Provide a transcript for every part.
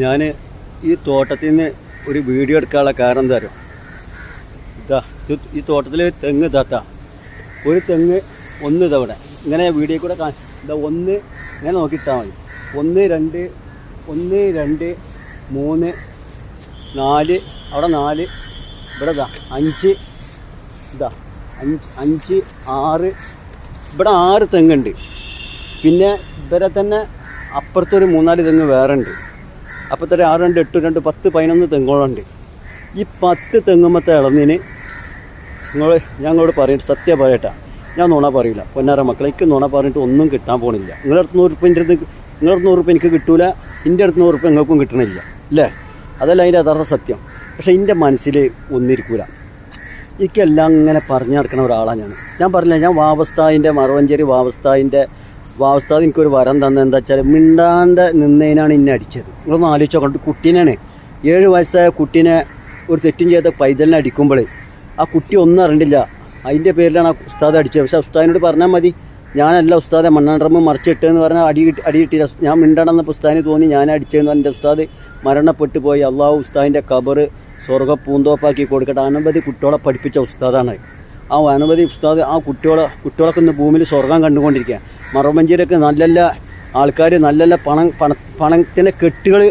ഞാൻ ഈ തോട്ടത്തിൽ നിന്ന് ഒരു വീഡിയോ എടുക്കാനുള്ള കാരണം എന്താ അറിയോ? ഇതാ ഈ തോട്ടത്തിൽ തെങ്ങ് ഇതാത്താ, ഒരു തെങ്ങ് ഒന്ന് ഇതവിടെ ഇങ്ങനെ വീഡിയോ കൂടെ ഇതാ ഒന്ന് ഇങ്ങനെ നോക്കിയിട്ടാൽ മതി. 1 2 1 2 3 4 അവിടെ 4 ഇവിടെ ഇതാ 5 ഇതാ 5 6 ഇവിടെ 6 തെങ്ങുണ്ട്. പിന്നെ ഇവരെ തന്നെ അപ്പുറത്തൊരു 3-4 തെങ്ങ് വേറെ ഉണ്ട്. അപ്പുറത്തെ 6 2 8 2 10 11 തെങ്ങുകളുണ്ട്. ഈ 10 തെങ്ങുമ്പത്തെ ഇളന്നിന് ഞങ്ങളോട് പറയും, സത്യം പറയട്ടെ, ഞാൻ നുണ പറയില്ല. പൊന്നാര മക്കളെ, എനിക്ക് നുണ പറഞ്ഞിട്ട് ഒന്നും കിട്ടാൻ പോണില്ല. നിങ്ങളുടെ അടുത്ത് 100 റുപ്യ നിങ്ങളുടെ 100 റുപ്യ എനിക്ക് കിട്ടൂല, എൻ്റെ അടുത്ത് 100 റുപ്യ നിങ്ങൾക്കും കിട്ടണില്ല അല്ലേ? അതല്ല അതിൻ്റെ യഥാർത്ഥ സത്യം. പക്ഷേ എൻ്റെ മനസ്സിൽ ഒന്നിരിക്കൂല. എനിക്കെല്ലാം ഇങ്ങനെ പറഞ്ഞു നടക്കണ ഒരാളാണ് ഞാൻ പറഞ്ഞില്ല, ഞാൻ വാവസ്ഥായിൻ്റെ മറവഞ്ചേരി വാവസ്ഥായിൻ്റെ എനിക്കൊരു വരം തന്നെ എന്താ വെച്ചാൽ മിണ്ടാണ്ട് നിന്നതിനാണ് ഇന്നെ അടിച്ചത്. നിങ്ങളൊന്ന് ആലോചിച്ച് നോക്കണ്ട. കുട്ടീനാണ് 7 വയസ്സായ കുട്ടീനെ ഒരു തെറ്റും ചെയ്ത പൈതലിനെ അടിക്കുമ്പോൾ ആ കുട്ടി ഒന്നും അറിഞ്ഞില്ല. അതിൻ്റെ പേരിലാണ് ആ ഉസ്താദ് അടിച്ചത്. പക്ഷേ ഉസ്താദിനോട് പറഞ്ഞാൽ മതി, ഞാനല്ല ഉസ്താദെ മണ്ണാണ്ടറമ്പ് മറിച്ചിട്ടെന്ന് പറഞ്ഞാൽ അടി കിട്ടിയില്ല. ഞാൻ മിണ്ടാണെന്നപ്പോൾ ഉസ്താദിന് തോന്നി ഞാൻ അടിച്ചതെന്ന് പറഞ്ഞ ഉസ്താദ് മരണപ്പെട്ടു പോയി. അള്ളാഹു ഉസ്താദിൻ്റെ ഖബറ് സ്വർഗ്ഗ പൂന്തോപ്പാക്കി കൊടുക്കട്ടെ. അനവധി കുട്ടികളെ പഠിപ്പിച്ച ഉസ്താദാണ്. ആ അനവധി ഉസ്താദ് ആ കുട്ടികളൊക്കെ ഇന്ന് ഭൂമിയിൽ സ്വർഗം കണ്ടുകൊണ്ടിരിക്കുക. മറവഞ്ചേരിയൊക്കെ നല്ല നല്ല ആൾക്കാർ, നല്ല നല്ല പണത്തിൻ്റെ കെട്ടുകൾ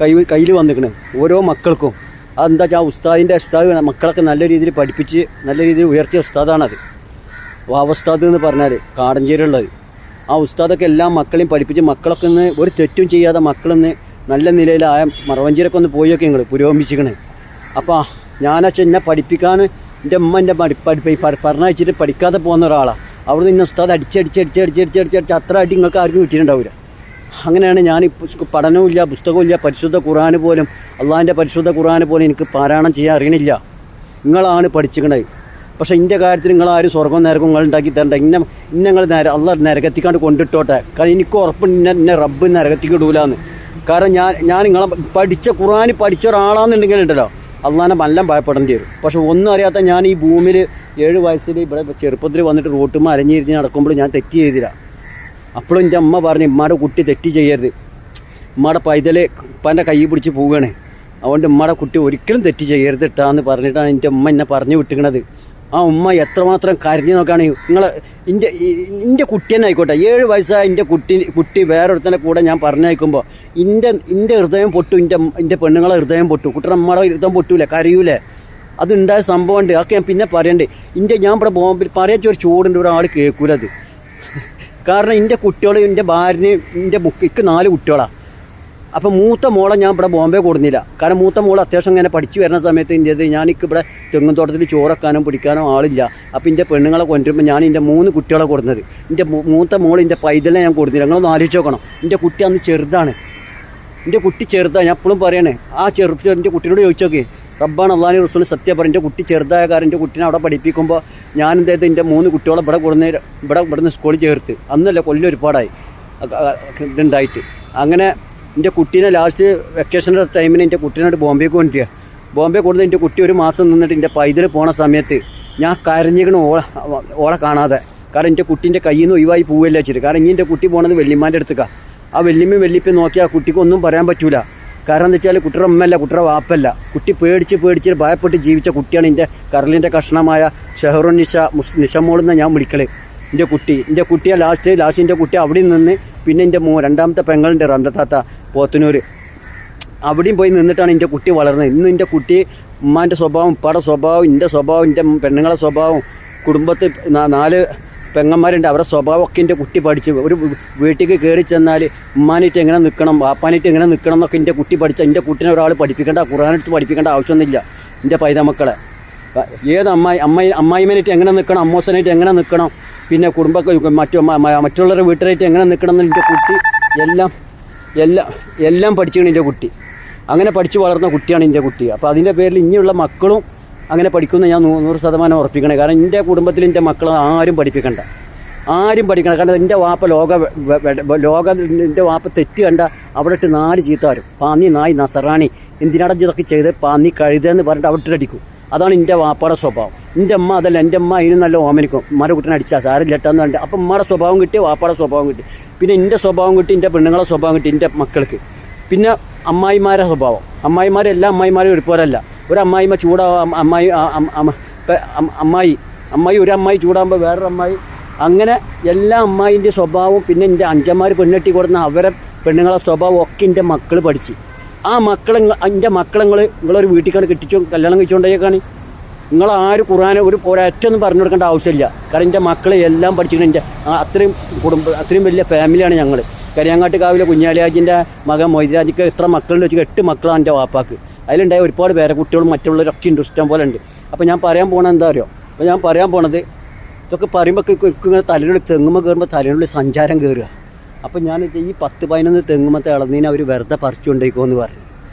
കയ്യിൽ വന്നിരിക്കണ് ഓരോ മക്കൾക്കും. അതെന്താ വെച്ചാൽ ആ ഉസ്താദ് മക്കളൊക്കെ നല്ല രീതിയിൽ പഠിപ്പിച്ച് നല്ല രീതിയിൽ ഉയർത്തിയ ഉസ്താദാണത്. വാവസ്താദ് എന്ന് പറഞ്ഞാൽ കാടഞ്ചേരിയുള്ളത്. ആ ഉസ്താദൊക്കെ എല്ലാ മക്കളെയും പഠിപ്പിച്ച് മക്കളൊക്കെ ഒന്ന് ഒരു തെറ്റും ചെയ്യാതെ മക്കളൊന്ന് നല്ല നിലയിലായ മറവഞ്ചേരിയൊക്കെ ഒന്ന് പോയൊക്കെ നിങ്ങൾ പുരോഗമിച്ചിരിക്കണേ. അപ്പോൾ ഞാനച്ഛൻ എന്നെ പഠിപ്പിക്കാൻ എൻ്റെ അമ്മ എൻ്റെ പറഞ്ഞയച്ചിട്ട് പഠിക്കാതെ പോകുന്ന ഒരാളാണ്. അവിടെ നിന്ന് ഉസ്താദ് അടിച്ചടിച്ച് അത്ര അടി നിങ്ങൾക്ക് ആർക്കും കിട്ടിയിട്ടുണ്ടാവില്ല. അങ്ങനെയാണ് ഞാനിപ്പോൾ പഠനവും ഇല്ല, പുസ്തകവും ഇല്ല, പരിശുദ്ധ ഖുർആൻ പോലും അള്ളാഹിൻ്റെ പരിശുദ്ധ ഖുർആൻ പോലും എനിക്ക് പാരായണം ചെയ്യാൻ അറിയണില്ല. നിങ്ങളാണ് പഠിച്ചിക്കണത്. പക്ഷേ ഇൻ്റെ കാര്യത്തിൽ നിങ്ങളാരും സ്വർഗ്ഗം നേരക്കും നിങ്ങൾ ഉണ്ടാക്കി തരണ്ട. നിങ്ങൾ അള്ളാഹ് നരകത്തിക്കാണ്ട് കൊണ്ടിട്ടോട്ടെ. കാരണം എനിക്ക് ഉറപ്പുണ്ട് എന്നെ റബ്ബ് നരകത്തിക്ക് ഇടൂലാന്ന്. കാരണം ഞാൻ നിങ്ങളെ പഠിച്ച ഖുർആൻ പഠിച്ച ഒരാളാണെന്നുണ്ടെങ്കിൽ ഉണ്ടല്ലോ അള്ളാഹിനെ എല്ലാം ഭയപ്പെടേണ്ടി വരും. പക്ഷെ ഒന്നും അറിയാത്ത ഞാൻ ഈ ഭൂമിയിൽ 7 വയസ്സിൽ ഇവിടെ ചെറുപ്പത്തിൽ വന്നിട്ട് റോട്ടുമ്പോൾ അരഞ്ഞിരിഞ്ഞ് നടക്കുമ്പോൾ ഞാൻ തെറ്റ് ചെയ്തില്ല. അപ്പോഴും എൻ്റെ അമ്മ പറഞ്ഞു, ഉമ്മയുടെ കുട്ടി തെറ്റ് ചെയ്യരുത്, ഉമ്മയുടെ പൈതല് ഉപ്പാൻ്റെ കൈ പിടിച്ച് പോവുകയാണ്, അതുകൊണ്ട് ഉമ്മയുടെ കുട്ടി ഒരിക്കലും തെറ്റ് ചെയ്യരുത് ഇട്ടാന്ന് പറഞ്ഞിട്ടാണ് എൻ്റെ ഉമ്മ എന്നെ പറഞ്ഞു വിട്ടിക്കണത്. ആ ഉമ്മ എത്രമാത്രം കരഞ്ഞു നോക്കുകയാണ്. എൻ്റെ കുട്ടി തന്നെ ആയിക്കോട്ടെ, 7 വയസ്സായ എൻ്റെ കുട്ടി വേറൊരുത്തനെ കൂടെ ഞാൻ പറഞ്ഞയക്കുമ്പോൾ എൻ്റെ ഹൃദയം പൊട്ടു, എൻ്റെ പെണ്ണുങ്ങളെ ഹൃദയം പൊട്ടു. കുട്ടിയുടെ അമ്മയുടെ ഹൃദയം പൊട്ടൂലേ, കരയൂലേ? അതുണ്ടായ സംഭവമുണ്ട്. അതൊക്കെ ഞാൻ പിന്നെ പറയണ്ടേ. ഞാൻ ഇവിടെ ബോംബിൽ പറയാച്ച ഒരു ചൂടുണ്ട്, ഒരാൾ കേൾക്കൂലത്. കാരണം എൻ്റെ കുട്ടികൾ, എൻ്റെ ഭാര്യന്, എൻ്റെ എനിക്ക് 4 കുട്ടികളാണ്. അപ്പോൾ മൂത്ത മോളെ ഞാൻ ഇവിടെ ബോംബെ കൊടുന്നില്ല. കാരണം മൂത്ത മോൾ അത്യാവശ്യം ഇങ്ങനെ പഠിച്ചു വരുന്ന സമയത്ത് ഞാനിക്ക് ഇവിടെ തെങ്ങും തോട്ടത്തിൽ ചോറക്കാനും പിടിക്കാനോ ആളില്ല. അപ്പോൾ എൻ്റെ പെണ്ണുങ്ങളെ കൊണ്ടുവരുമ്പോൾ ഞാൻ എൻ്റെ 3 കുട്ടികളെ കൊടുക്കുന്നത്. എൻ്റെ മൂത്ത മോൾ എൻ്റെ പൈതലിനെ ഞാൻ കൊടുത്തില്ല. നിങ്ങളൊന്ന് ആലോചിച്ച് നോക്കണം. എൻ്റെ കുട്ടി അന്ന് ചെറുതാണ്. എൻ്റെ കുട്ടി ചെറുതാണ്. ഞാൻ എപ്പോഴും പറയണേ, ആ എൻ്റെ കുട്ടിയോട് ചോദിച്ചു നോക്കി, റബ്ബാണ് അള്ളാഹി റസൂൽ സത്യം പറയും. എൻ്റെ കുട്ടി ചെറുതായ കാരണം എൻ്റെ കുട്ടീനെ അവിടെ പഠിപ്പിക്കുമ്പോൾ ഞാൻ എന്തായത് എൻ്റെ 3 കുട്ടികളെ ഇവിടുന്ന് സ്കൂളിൽ ചേർത്ത്. അന്നല്ല കൊല്ലം ഒരുപാടായി ഇതുണ്ടായിട്ട്. അങ്ങനെ എൻ്റെ കുട്ടീനെ ലാസ്റ്റ് വെക്കേഷൻ്റെ ടൈമിന് എൻ്റെ കുട്ടീനോട് ബോംബെക്ക് കൊണ്ടുവരിക. ബോംബെ കൊടുത്ത് എൻ്റെ കുട്ടി 1 മാസം നിന്നിട്ട് എൻ്റെ പൈതൽ പോണ സമയത്ത് ഞാൻ കരഞ്ഞിക്കണ ഓളെ കാണാതെ. കാരണം എൻ്റെ കുട്ടീൻ്റെ കയ്യിൽ നിന്ന് ഒഴിവായി പോവുകയല്ല വെച്ചിട്ട്. കാരണം ഇനി എൻ്റെ കുട്ടി പോണത് വല്യമ്മാൻ്റെ അടുത്തേക്കാണ്. ആ വല്യപ്പ നോക്കിയാൽ ആ കുട്ടിക്കൊന്നും പറയാൻ പറ്റൂല. കാരണം എന്താ വെച്ചാൽ കുട്ടിയുടെ അമ്മല്ല, കുട്ടിയുടെ വാപ്പല്ല. കുട്ടി പേടിച്ച് ഭയപ്പെട്ട് ജീവിച്ച കുട്ടിയാണ് എൻ്റെ കരളിൻ്റെ കഷ്ണമായ ഷെഹറുൻ നിഷമോളെന്ന് ഞാൻ വിളിക്കല്. എൻ്റെ കുട്ടിയെ ലാസ്റ്റ് എൻ്റെ കുട്ടി അവിടെ നിന്ന് പിന്നെ എൻ്റെ 2ാമത്തെ പെങ്ങളുണ്ട് റണ്ടത്താത്ത പോത്തനൂർ, അവിടെയും പോയി നിന്നിട്ടാണ് എൻ്റെ കുട്ടി വളർന്നത്. ഇന്ന് എൻ്റെ കുട്ടി ഉമ്മാൻ്റെ സ്വഭാവം, ഉപ്പാടെ സ്വഭാവം, എൻ്റെ സ്വഭാവം, എൻ്റെ പെണ്ണുങ്ങളെ സ്വഭാവം, കുടുംബത്തിൽ 4 പെങ്ങന്മാരുണ്ട്, അവരുടെ സ്വഭാവമൊക്കെ എൻ്റെ കുട്ടി പഠിച്ചു. ഒരു വീട്ടിലേക്ക് കയറി ചെന്നാൽ ഉമ്മാനായിട്ട് എങ്ങനെ നിൽക്കണം, വാപ്പാനായിട്ട് എങ്ങനെ നിൽക്കണം എന്നൊക്കെ എൻ്റെ കുട്ടി പഠിച്ച. എൻ്റെ കുട്ടീനെ ഒരാൾ പഠിപ്പിക്കേണ്ട, ഖുർആനെടുത്ത് പഠിപ്പിക്കേണ്ട ആവശ്യമൊന്നുമില്ല. എൻ്റെ പൈത മക്കളെ ഏത് അമ്മായിമനായിട്ട് എങ്ങനെ നിൽക്കണം, അമ്മോസനായിട്ട് എങ്ങനെ നിൽക്കണം, പിന്നെ മറ്റുള്ളവരുടെ വീട്ടിലായിട്ട് എങ്ങനെ നിൽക്കണം എന്ന് എൻ്റെ കുട്ടി എല്ലാം പഠിച്ചാണ് എൻ്റെ കുട്ടി. അങ്ങനെ പഠിച്ചു വളർന്ന കുട്ടിയാണ് എൻ്റെ കുട്ടി. അപ്പോൾ അതിൻ്റെ പേരിൽ ഇനിയുള്ള മക്കളും അങ്ങനെ പഠിക്കുമെന്ന് ഞാൻ 100% ഉറപ്പിക്കണേ. കാരണം എൻ്റെ കുടുംബത്തിൽ എൻ്റെ മക്കളെ ആരും പഠിപ്പിക്കണ്ട. കാരണം എൻ്റെ വാപ്പ എൻ്റെ വാപ്പ തെറ്റ് കണ്ട അവിടെ ഇട്ട് 4 ചീത്ത വരും. പാന്നി, നായ്, നസറാണി, എന്തിനാണ് ഇതൊക്കെ ചെയ്ത്, പാന്നി, കഴുതെന്ന് പറഞ്ഞിട്ട് അവിടെ ഇട്ടടിക്കും. അതാണ് എൻ്റെ വാപ്പയുടെ സ്വഭാവം. എൻ്റെ അമ്മ അതല്ല, എൻ്റെ അമ്മ അതിനും നല്ല ഓമനിക്കും. ഉമ്മാരെ കുട്ടീനെ അടിച്ചാൽ സാരില്ലെട്ടാന്ന് പറഞ്ഞിട്ട്. അപ്പം ഉമ്മയുടെ സ്വഭാവം കിട്ടി, വാപ്പയുടെ സ്വഭാവം കിട്ടി, പിന്നെ എൻ്റെ സ്വഭാവം കിട്ടി, എൻ്റെ പെണ്ണുങ്ങളെ സ്വഭാവം കിട്ടി എൻ്റെ മക്കൾക്ക്. പിന്നെ അമ്മായിമാരുടെ സ്വഭാവം, എല്ലാ അമ്മായിമാരും ഒരുപോലല്ല. ഒരു അമ്മായിമ്മ ചൂടാവും, അമ്മായി ഒരു അമ്മായി ചൂടാകുമ്പോൾ വേറൊരു അമ്മായി, അങ്ങനെ എല്ലാ അമ്മായിൻ്റെ സ്വഭാവവും. പിന്നെ എൻ്റെ അഞ്ചന്മാർ പെണ്ണെട്ടി കൊടുക്കുന്ന അവരെ പെണ്ണുങ്ങളെ സ്വഭാവം ഒക്കെ എൻ്റെ മക്കൾ പഠിച്ച്. ആ എൻ്റെ നിങ്ങളൊരു വീട്ടിൽ കെട്ടിച്ചോ കല്യാണം കഴിച്ചുകൊണ്ടേക്കാണ്. നിങ്ങളാരും ഖുർആൻ ഒരൊറ്റൊന്നും പറഞ്ഞു കൊടുക്കേണ്ട ആവശ്യമില്ല. കാരണം എൻ്റെ മക്കളെ എല്ലാം പഠിച്ചിട്ടുണ്ട്. എൻ്റെ അത്രയും വലിയ ഫാമിലിയാണ് ഞങ്ങൾ. കരിയാങ്ങാട്ട് കാവിലെ കുഞ്ഞാലിയാജിൻ്റെ മകൻ മൊയ്തരാജിക്ക് എത്ര മക്കളുണ്ട് വെച്ചാൽ 8 മക്കളാണ് എൻ്റെ വാപ്പാക്ക്. അതിലുണ്ടായ ഒരുപാട് പേരെ കുട്ടികളും മറ്റുള്ളവരൊക്കെ ഉണ്ട്, ഇഷ്ടം പോലെ ഉണ്ട്. അപ്പോൾ ഞാൻ പറയാൻ പോകണത് എന്താ അറിയോ? അപ്പോൾ ഞാൻ പറയാൻ പോണത് ഇതൊക്കെ പറയുമ്പോൾ ഇങ്ങനെ തലയിലുള്ളിൽ തെങ്ങുമ്പോൾ കയറുമ്പോൾ തലയിലുള്ളിൽ സഞ്ചാരം കയറുക. അപ്പോൾ ഞാൻ ഈ 10-11 തെങ്ങുമത്തെ ഇളനീനെ അവർ വെറുതെ പറിച്ചു കൊണ്ടേക്കുമെന്ന് പറഞ്ഞു.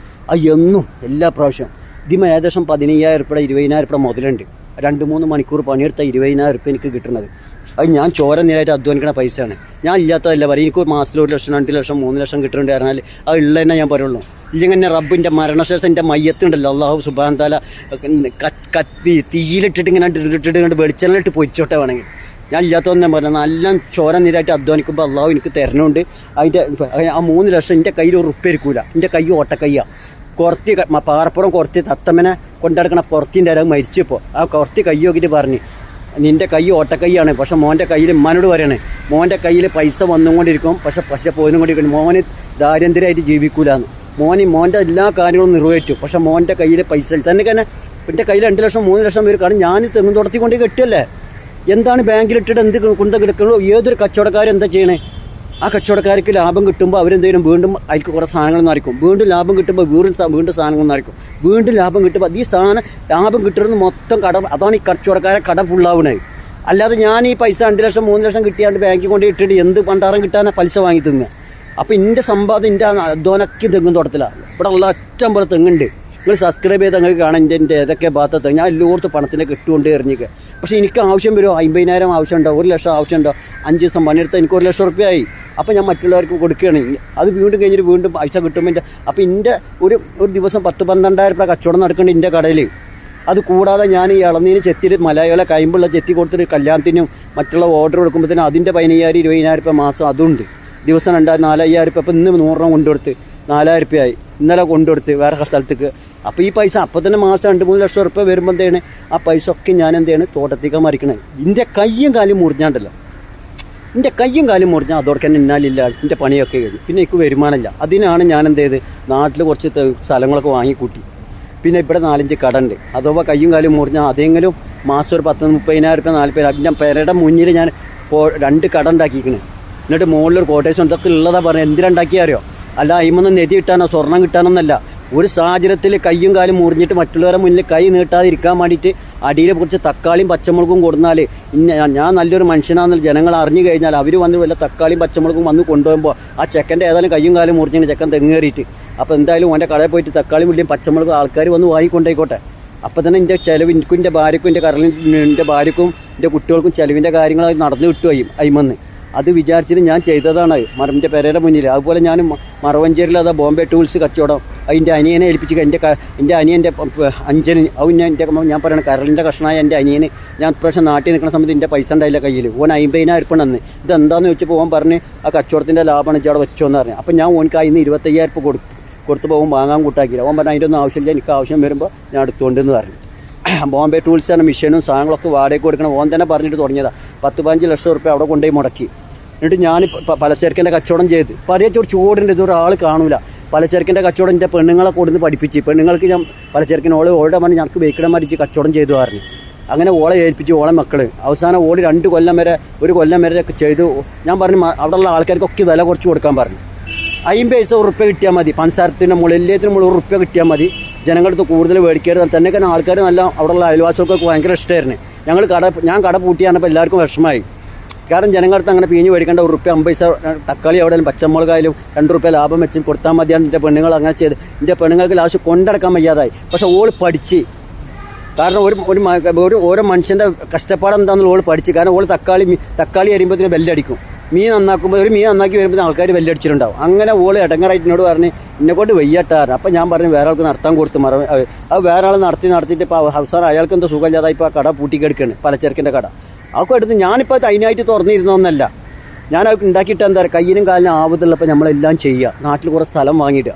അത് എന്നും എല്ലാ പ്രാവശ്യം ഇതിമ ഏകദേശം 15,000 രൂപ 20,000 രൂപ മുതലുണ്ട്. 2-3 മണിക്കൂർ പണിയെടുത്ത 20,000 രൂപ എനിക്ക് കിട്ടുന്നത്. അത് ഞാൻ ചോര നീരായിട്ട് അധ്വാനിക്കുന്ന പൈസയാണ്. ഞാൻ ഇല്ലാത്തതല്ല പറയും. എനിക്ക് മാസത്തിൽ 1 ലക്ഷം 2 ലക്ഷം 3 ലക്ഷം കിട്ടുന്നുണ്ട് പറഞ്ഞാൽ അത് ഉള്ള തന്നെ ഞാൻ പറയുള്ളൂ. ഇങ്ങനെ റബ്ബിൻ്റെ മരണശേഷം എൻ്റെ മയ്യത്തുണ്ടല്ലോ, അള്ളാഹു സുബ്ഹാനഹു തആല കത്തി തീയിലിട്ടിട്ട് ഇങ്ങനെ ഇട്ടിട്ട് വെളിച്ചെണ്ണയിലിട്ട് പൊരിച്ചോട്ടെ വേണമെങ്കിൽ. ഞാൻ ഇല്ലാത്തതെന്ന് ഞാൻ പറഞ്ഞത് നല്ല ചോര നീരായിട്ട് അധ്വാനിക്കുമ്പോൾ അള്ളാഹു എനിക്ക് തരണുണ്ട്. അതിൻ്റെ ആ 3 ലക്ഷം എൻ്റെ കയ്യിൽ ഒരു ഉറുപ്പ്യ ഇരിക്കൂല. എൻ്റെ കൈ ഓട്ടക്കയ്യാണ്. കുറത്തി പാറപ്പുറം കുറത്തി തത്തമ്മനെ കൊണ്ടെടുക്കണ പുറത്തിൻ്റെ അത് മരിച്ചപ്പോൾ ആ കുറത്തി കൈ നോക്കിയിട്ട് പറഞ്ഞ് നിൻ്റെ കൈ ഓട്ടക്കൈയാണ്. പക്ഷെ മോൻ്റെ കയ്യിൽ ഉമ്മാനോട് പറയണേ മോൻ്റെ കയ്യിൽ പൈസ വന്നുകൊണ്ടിരിക്കും, പക്ഷെ പോയിക്കൊണ്ടിരിക്കും. മോന് ദാരിദ്ര്യമായിട്ട് ജീവിക്കൂലെന്ന്. മോൻ്റെ എല്ലാ കാര്യങ്ങളും നിറവേറ്റും. പക്ഷെ മോൻ്റെ കയ്യിൽ പൈസ തന്നെ എൻ്റെ കയ്യിൽ 2 ലക്ഷം 3 ലക്ഷം പേര്. കാരണം ഞാൻ തെങ്ങും തുടത്തിക്കൊണ്ട് കെട്ടിയല്ലേ. എന്താണ് ബാങ്കിലിട്ടിട്ട് എന്ത് കുന്ത കിടക്കുള്ളൂ? ഏതൊരു കച്ചവടക്കാരും എന്താ ചെയ്യണേ? ആ കച്ചവടക്കാർക്ക് ലാഭം കിട്ടുമ്പോൾ അവരെന്തെങ്കിലും വീണ്ടും അതിലേക്ക് കുറേ സാധനങ്ങൾ നിറയ്ക്കും. വീണ്ടും ലാഭം കിട്ടുമ്പോൾ വീണ്ടും സാധനങ്ങൾ നിറയ്ക്കും. വീണ്ടും ലാഭം കിട്ടുമ്പോൾ ഈ സാധനം ലാഭം കിട്ടുന്നത് മൊത്തം അതാണ് ഈ കച്ചവടക്കാരെ കട ഫുള്ളാവണത്. അല്ലാതെ ഞാൻ ഈ പൈസ 2 ലക്ഷം 3 ലക്ഷം കിട്ടിയാണ്ട് ബാങ്കിൽ കൊണ്ട് ഇട്ടിട്ട് എന്ത് പണ്ടാരം കിട്ടാനാണ് പലിശ വാങ്ങി തിന്നുക. അപ്പോൾ എൻ്റെ സമ്പാദ്യം എൻ്റെ അധ്വാനക്ക് തെങ്ങും തുടത്തിലാണ്. ഇവിടെ ഉള്ള ഒറ്റം പോലെ തെങ്ങുണ്ട്. നിങ്ങൾ സബ്സ്ക്രൈബ് ചെയ്ത് നിങ്ങൾക്ക് കാണാൻ എൻ്റെ ഏതൊക്കെ ഭാഗത്ത് തെങ്ങ്. ഞാൻ എല്ലായിടത്തും പണത്തിനൊക്കെ ഇട്ടുകൊണ്ട് എറിഞ്ഞിക്കുക. പക്ഷേ എനിക്ക് ആവശ്യം വരുമോ? 50,000 ആവശ്യമുണ്ടോ? 1 ലക്ഷം ആവശ്യമുണ്ടോ? 5 ദിവസം പണിയെടുത്താൽ എനിക്ക് 1 ലക്ഷം റുപ്യയായി. അപ്പോൾ ഞാൻ മറ്റുള്ളവർക്ക് കൊടുക്കുകയാണ്. അത് വീണ്ടും കഴിഞ്ഞിട്ട് വീണ്ടും പൈസ കിട്ടുമ്പോൾ അപ്പോൾ എൻ്റെ ഒരു ദിവസം 10-12,000 രൂപ കച്ചവടം നടക്കുന്നുണ്ട് എൻ്റെ കടയിൽ. അത് കൂടാതെ ഞാൻ ഈ ഇളനീര് ചെത്തിയിട്ട് മലയാള കൈമ്പുള്ള ചെത്തി കൊടുത്തിട്ട് കല്യാണത്തിനും മറ്റുള്ള ഓർഡർ കൊടുക്കുമ്പോഴത്തേനും അതിൻ്റെ 15,000-20,000 രൂപ മാസം അതുണ്ട്. ദിവസം 4,000 രൂപ. ഇപ്പോൾ ഇന്ന് 100 കൊണ്ടുകൊടുത്ത് 4,000 രൂപയായി. ഇന്നലെ കൊണ്ടുകൊടുത്ത് വേറെ സ്ഥലത്തേക്ക്. അപ്പോൾ ഈ പൈസ അപ്പോൾ തന്നെ മാസം 2-3 ലക്ഷം രൂപ വരുമ്പോൾ എന്താണ് ആ പൈസ ഒക്കെ ഞാൻ എന്താണ് തോട്ടത്തേക്ക് മറിക്കണത്. എൻ്റെ കയ്യും കാലും മുറിഞ്ഞാണ്ടല്ലോ. എൻ്റെ കയ്യും കാലും മുറിഞ്ഞാൽ അതോടെ തന്നെ ഇന്നാലില്ല എൻ്റെ പണിയൊക്കെ കഴിഞ്ഞു. പിന്നെ എനിക്ക് വരുമാനമില്ല. അതിനാണ് ഞാൻ എന്ത് ചെയ്ത് നാട്ടിൽ കുറച്ച് സ്ഥലങ്ങളൊക്കെ വാങ്ങിക്കൂട്ടി. പിന്നെ ഇവിടെ 4-5 കട ഉണ്ട്. അഥവാ കയ്യും കാലും മുറിഞ്ഞാൽ അതെങ്കിലും മാസം ഒരു 10-30,000 രൂപ 40,000. ഞാൻ പേരുടെ മുന്നിൽ ഞാൻ 2 കട ഉണ്ടാക്കിയിരിക്കണേ. എന്നിട്ട് മുകളിലൊരു കോട്ടേഴ്സ് ഇതൊക്കെ ഉള്ളതാ പറഞ്ഞത്. എന്തിനുണ്ടാക്കിയാൽ അറിയോ? അല്ല അതിമൊന്നും നെതി കിട്ടാനോ സ്വർണം കിട്ടാനൊന്നല്ല. ഒരു സാഹചര്യത്തിൽ കയ്യും കാലും മുറിഞ്ഞിട്ട് മറ്റുള്ളവരുടെ മുന്നിൽ കൈ നീട്ടാതിരിക്കാൻ വേണ്ടിയിട്ട് അടിയിൽ കുറച്ച് തക്കാളിയും പച്ചമുളകും കൊടുന്നാൽ ഞാൻ നല്ലൊരു മനുഷ്യനാണെന്ന് ജനങ്ങൾ അറിഞ്ഞു കഴിഞ്ഞാൽ അവർ വന്ന് വല്ല തക്കാളിയും പച്ചമുളകും വന്ന് കൊണ്ടുപോകുമ്പോൾ ആ ചെക്കൻ്റെ ഏതായാലും കയ്യും കാലും മുറിഞ്ഞിട്ട് ചെക്കൻ തെങ്ങേറിയിട്ട് അപ്പോൾ എന്തായാലും ഓൻ്റെ കടയിൽ പോയിട്ട് തക്കാളി ഉള്ളിയും പച്ചമുളകും ആൾക്കാർ വന്ന് വാങ്ങിക്കൊണ്ടേക്കോട്ടെ. അപ്പോൾ തന്നെ എൻ്റെ ചിലവ് എനിക്കും എൻ്റെ ഭാര്യക്കും എൻ്റെ ഭാര്യക്കും എൻ്റെ കുട്ടികൾക്കും ചിലവിൻ്റെ കാര്യങ്ങൾ നടന്നു കിട്ടുകയും അയിമന്ന് അത് വിചാരിച്ചിട്ട് ഞാൻ ചെയ്തതാണ് എൻ്റെ പെരയുടെ മുന്നിൽ. അതുപോലെ ഞാൻ മറവഞ്ചേരിയിൽ അതാ ബോംബെ ടൂൾസ് കച്ചവടം അതിൻ്റെ അനിയനെ ഏൽപ്പിച്ച് എൻ്റെ അനിയൻ്റെ അഞ്ചന് ഞാൻ പറയണ കരളിൻ്റെ കഷ്ണമായ എൻ്റെ അനിയന് ഞാൻ ഇപ്രാവശ്യം നാട്ടിൽ നിൽക്കുന്ന സമയത്ത് എൻ്റെ പൈസ ഉണ്ടായില്ല കയ്യിൽ. ഓൻ 50,000 രൂപ അന്ന്. ഇതെന്താണെന്ന് ചോദിച്ചപ്പോൾ ഓൻ പറഞ്ഞ് ആ കച്ചവടത്തിൻ്റെ ലാഭമാണ് ഇജ്ജ് അവിടെ വെച്ചോന്ന് പറഞ്ഞു. അപ്പോൾ ഞാൻ ഓനക്ക് അതിന് 25,000 രൂപ കൊടുത്ത് പോകും വാങ്ങാൻ കൂട്ടാക്കിയില്ല. ഓൻ പറഞ്ഞാൽ അതിൻ്റെ ഒന്നും ആവശ്യമില്ല, എനിക്ക് ആവശ്യം വരുമ്പോൾ ഞാൻ എടുത്തുകൊണ്ടെന്ന് പറഞ്ഞു. ബോംബെ ടൂൾസാണ് മെഷീനും സാധനങ്ങളൊക്കെ വാടകയ്ക്ക് കൊടുക്കണം. ഓൻ തന്നെ പറഞ്ഞിട്ട് തുടങ്ങിയതാണ്. 10-15 ലക്ഷം രൂപ അവിടെ കൊണ്ടുപോയി മുടക്കി. എന്നിട്ട് ഞാൻ പലചരക്കിൻ്റെ കച്ചവടം ചെയ്ത് പറയച്ചോട് ചൂടുണ്ട്. ഇതൊരാൾ കാണൂല. പലചരക്കിൻ്റെ കച്ചവടം എൻ്റെ പെണ്ണുങ്ങളെ കൊടുന്ന് പഠിപ്പിച്ച് പെണ്ണുങ്ങൾക്ക് ഞാൻ പലചരക്കിന് ഓളുടെ പറഞ്ഞ് ഞങ്ങൾക്ക് വെയ്ക്കിടം മരിച്ച് കച്ചവടം ചെയ്തു പറഞ്ഞു. അങ്ങനെ ഓളെ ഏൽപ്പിച്ച് ഓളെ മക്കൾ അവസാനം ഓടി 2 കൊല്ലം വരെ 1 കൊല്ലം വരെ ഒക്കെ ചെയ്തു. ഞാൻ പറഞ്ഞു അവിടെയുള്ള ആൾക്കാർക്കൊക്കെ വില കുറച്ച് കൊടുക്കാൻ പറഞ്ഞു. 50 ഉറുപ്പ്യ കിട്ടിയാൽ മതി. പഞ്ചസാരത്തിൻ്റെ മുകളിൽ എല്ലാത്തിനും മുകളിൽ ഉറുപ്പ്യ കിട്ടിയാൽ മതി. ജനങ്ങളുടെ കൂടുതൽ മേടിക്കരുത്. തന്നെ ആൾക്കാർ നല്ല അവിടെയുള്ള അയൽവാസികൾക്കൊക്കെ ഭയങ്കര ഇഷ്ടമായിരുന്നു. ഞാൻ കട പൂട്ടിയാണപ്പോൾ എല്ലാവർക്കും വിഷമമായി. കാരണം ജനങ്ങൾക്ക് അങ്ങനെ പിഞ്ഞ് മേടിക്കേണ്ട 1 റുപ്യ 50 തക്കാളി അവിടെ പച്ചമുളകായാലും 2 റുപ്യ ലാഭം വെച്ച് കൊടുത്താൽ മതിയാണ് എൻ്റെ പെണ്ണുങ്ങൾ അങ്ങനെ ചെയ്ത്. എൻ്റെ പെണ്ണുങ്ങൾക്ക് ലാസ്റ്റ് കൊണ്ടടക്കാൻ വയ്യാതായി. പക്ഷെ ഓൾ പഠിച്ച്. കാരണം ഓരോ മനുഷ്യൻ്റെ കഷ്ടപ്പാട് എന്താണെന്ന് ഓൾ പഠിച്ച്. കാരണം ഓൾ തക്കാളി അരിയുമ്പോഴത്തേന് ബെല്ലടിക്കും. മീൻ നന്നാക്കുമ്പോൾ മീൻ നന്നാക്കി വരുമ്പോൾ ആൾക്കാർ ബെല്ലടിച്ചിട്ടുണ്ടാവും. അങ്ങനെ ഓൾ ഇടങ്ങറായിട്ട് എന്നോട് പറഞ്ഞ് എന്നെക്കൊണ്ട് വയ്യാട്ടാറ്. അപ്പം ഞാൻ പറഞ്ഞു വേറെ ആൾക്ക് നടത്താൻ കൊടുത്ത് അത് വേറെ ആൾ നടത്തിയിട്ട് ഇപ്പോൾ അവസാനം അയാൾക്ക് എന്തോ സുഖമില്ലാതായി ഇപ്പോൾ ആ കട പൂട്ടിക്കെടുക്കുകയാണ്. പലചരക്കിൻ്റെ കട അതൊക്കെ എടുത്ത് ഞാനിപ്പോൾ അതിനായിട്ട് തുറന്നിരുന്നൊന്നല്ല. ഞാനത് ഉണ്ടാക്കിയിട്ട് എന്താ പറയുക, കയ്യിനും കാലിനും ആവതുള്ളപ്പോൾ നമ്മളെല്ലാം ചെയ്യുക. നാട്ടിൽ കുറേ സ്ഥലം വാങ്ങിയിടുക.